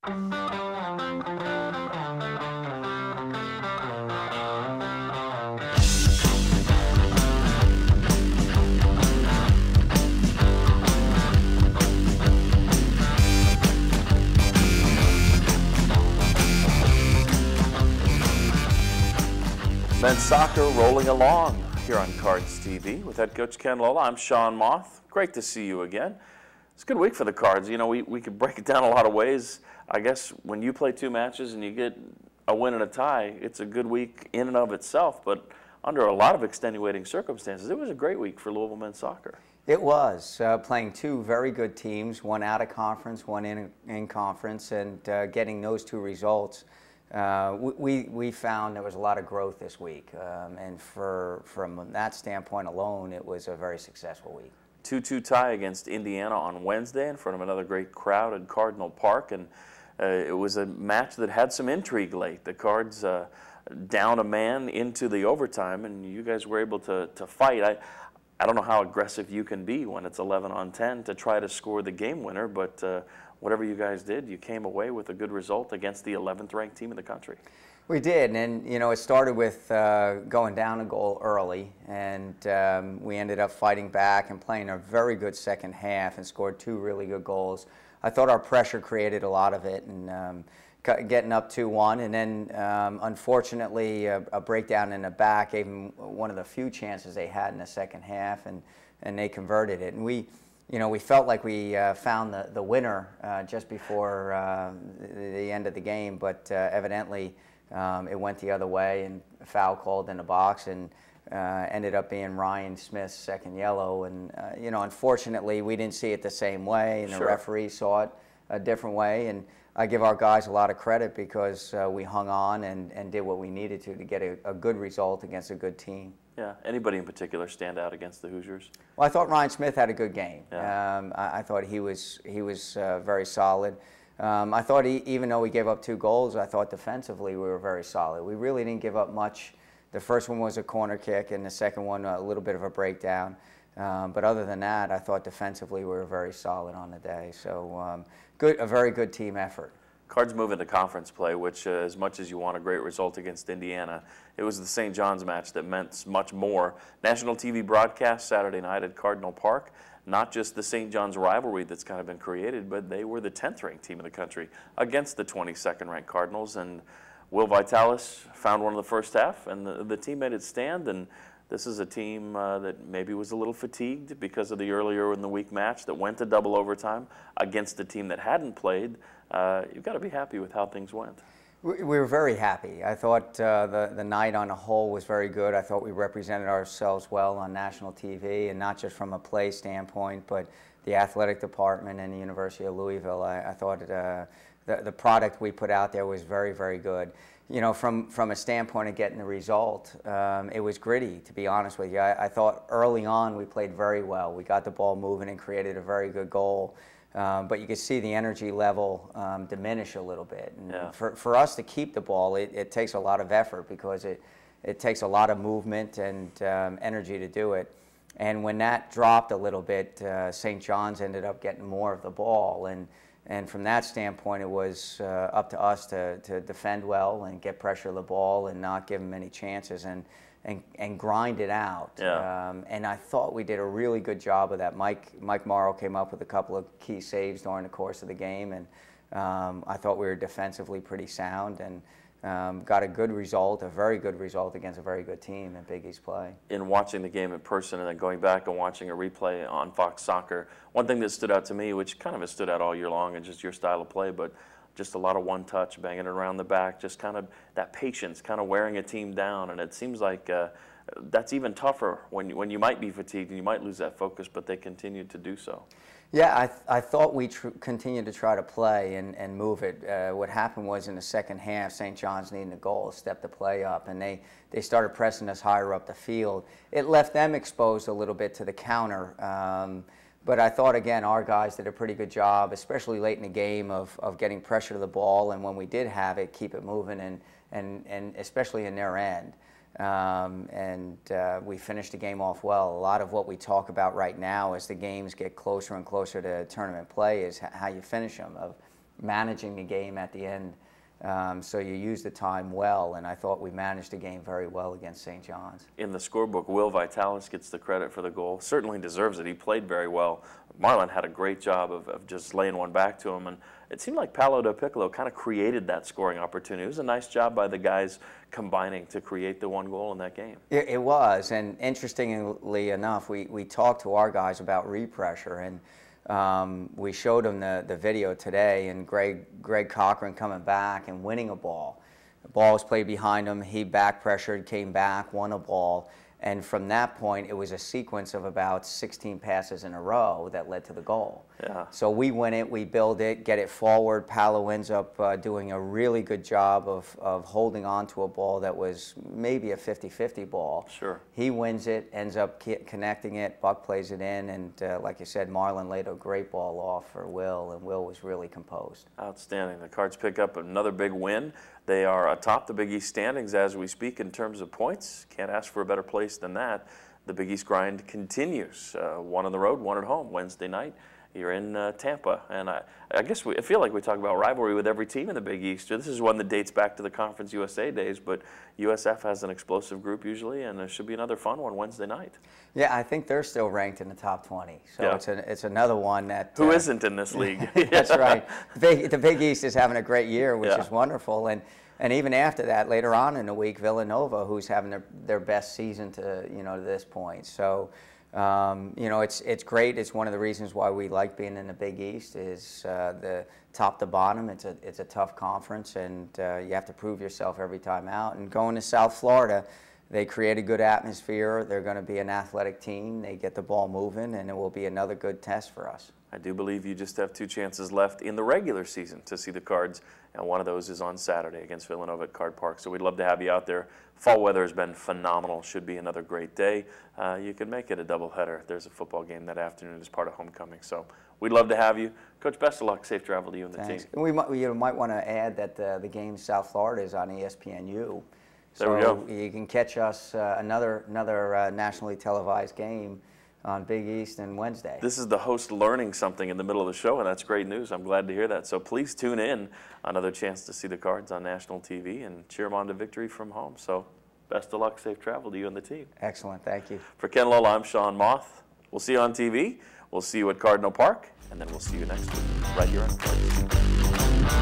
Men's soccer rolling along here on Cards TV with head coach Ken Lola. I'm Sean Moth. Great to see you again. It's a good week for the Cards. You know, we could break it down a lot of ways. I guess when you play two matches and you get a win and a tie, it's a good week in and of itself. But under a lot of extenuating circumstances, it was a great week for Louisville men's soccer. It was, playing two very good teams, one out of conference, one in conference, and getting those two results. We found there was a lot of growth this week, and from that standpoint alone, it was a very successful week. 2-2 tie against Indiana on Wednesday in front of another great crowd at Cardinal Park, and it was a match that had some intrigue late. The Cards down a man into the overtime, and you guys were able to fight. I don't know how aggressive you can be when it's 11-on-10 to try to score the game winner, but whatever you guys did, you came away with a good result against the 11th ranked team in the country. We did, and you know, it started with going down a goal early, and we ended up fighting back and playing a very good second half and scored two really good goals. I thought our pressure created a lot of it, and getting up 2-1, and then unfortunately a breakdown in the back gave them one of the few chances they had in the second half, and they converted it. And we felt like we found the winner just before the end of the game, but evidently it went the other way, and a foul called in the box, and ended up being Ryan Smith's second yellow. And unfortunately, we didn't see it the same way, and the referee saw it a different way. And I give our guys a lot of credit because we hung on and did what we needed to get a good result against a good team. Yeah. Anybody in particular stand out against the Hoosiers? Well, I thought Ryan Smith had a good game. Yeah. I thought he was very solid. I thought even though we gave up 2 goals, I thought defensively we were very solid. We really didn't give up much. The first one was a corner kick, and the second one a little bit of a breakdown. But other than that, I thought defensively we were very solid on the day. So a very good team effort. Cards move into conference play, which as much as you want a great result against Indiana, it was the St. John's match that meant much more. National TV broadcast Saturday night at Cardinal Park. Not just the St. John's rivalry that's kind of been created, but they were the 10th ranked team in the country against the 22nd ranked Cardinals. And Will Vitalis found one in the first half, and the team made it stand. And this is a team that maybe was a little fatigued because of the earlier in the week match that went to double overtime against a team that hadn't played. You've got to be happy with how things went. We were very happy. I thought the night on a whole was very good. I thought we represented ourselves well on national TV, and not just from a play standpoint, but the athletic department and the University of Louisville. I thought the product we put out there was very, very good. You know, from a standpoint of getting the result, it was gritty, to be honest with you. I thought early on we played very well. We got the ball moving and created a very good goal. But you could see the energy level diminish a little bit. And yeah. For us to keep the ball, it takes a lot of effort because it takes a lot of movement and energy to do it. And when that dropped a little bit, St. John's ended up getting more of the ball. And from that standpoint, it was up to us to defend well and get pressure of the ball and not give them any chances and grind it out. Yeah. And I thought we did a really good job of that. Mike Mauro came up with a couple of key saves during the course of the game, and I thought we were defensively pretty sound and got a good result, a very good result against a very good team in Big East play. In watching the game in person and then going back and watching a replay on Fox Soccer, one thing that stood out to me, which kind of has stood out all year long and just your style of play, but just a lot of one touch, banging it around the back, just kind of that patience, kind of wearing a team down. And it seems like that's even tougher when you might be fatigued and you might lose that focus, but they continued to do so. Yeah, I thought we continued to try to play and move it. What happened was in the second half, St. John's needing a goal, stepped the play up, and they started pressing us higher up the field. It left them exposed a little bit to the counter. But I thought, again, our guys did a pretty good job, especially late in the game, of getting pressure to the ball, and when we did have it, keep it moving, and especially in their end. We finished the game off well. A lot of what we talk about right now as the games get closer and closer to tournament play is how you finish them. managing the game at the end. So you use the time well, and I thought we managed the game very well against St. John's. In the scorebook, Will Vitalis gets the credit for the goal. Certainly deserves it. He played very well. Marlon had a great job of just laying one back to him, and it seemed like Paolo Del Piccolo kind of created that scoring opportunity. It was a nice job by the guys combining to create the one goal in that game. It was, and interestingly enough, we talked to our guys about repressure, and we showed them the video today, and Greg Cochrane coming back and winning a ball. The ball was played behind him. He back pressured, came back, won a ball. And from that point, it was a sequence of about 16 passes in a row that led to the goal. Yeah. So we win it, we build it, get it forward. Paolo ends up doing a really good job of holding on to a ball that was maybe a 50-50 ball. Sure. He wins it, ends up connecting it, Buck plays it in, and like you said, Marlon laid a great ball off for Will, and Will was really composed. Outstanding. The Cards pick up another big win. They are atop the Big East standings as we speak in terms of points. Can't ask for a better place than that. The Big East grind continues. One on the road, one at home. Wednesday night, you're in Tampa. And I guess I feel like we talk about rivalry with every team in the Big East. This is one that dates back to the Conference USA days, but USF has an explosive group usually, and there should be another fun one Wednesday night. Yeah, I think they're still ranked in the top 20. So yeah. it's another one that... Who isn't in this league? That's right. The Big East is having a great year, which yeah. is wonderful. And even after that, later on in the week, Villanova, who's having their best season to this point. So, it's great. It's one of the reasons why we like being in the Big East is the top to bottom. It's a tough conference, and you have to prove yourself every time out. And going to South Florida, they create a good atmosphere. They're going to be an athletic team. They get the ball moving, and it will be another good test for us. I do believe you just have 2 chances left in the regular season to see the Cards, and one of those is on Saturday against Villanova at Card Park. So we'd love to have you out there. Fall weather has been phenomenal. Should be another great day. You can make it a doubleheader. There's a football game that afternoon as part of homecoming. So we'd love to have you. Coach, best of luck. Safe travel to you and the Thanks. team. We might want to add that the game South Florida is on ESPNU. There we go. You can catch us another nationally televised game on Big East and Wednesday. This is the host learning something in the middle of the show, and that's great news. I'm glad to hear that. So please tune in. Another chance to see the Cards on national TV and cheer them on to victory from home. So best of luck, safe travel to you and the team. Excellent, thank you. For Ken Lola, I'm Sean Moth. We'll see you on TV. We'll see you at Cardinal Park, and then we'll see you next week right here on Cards.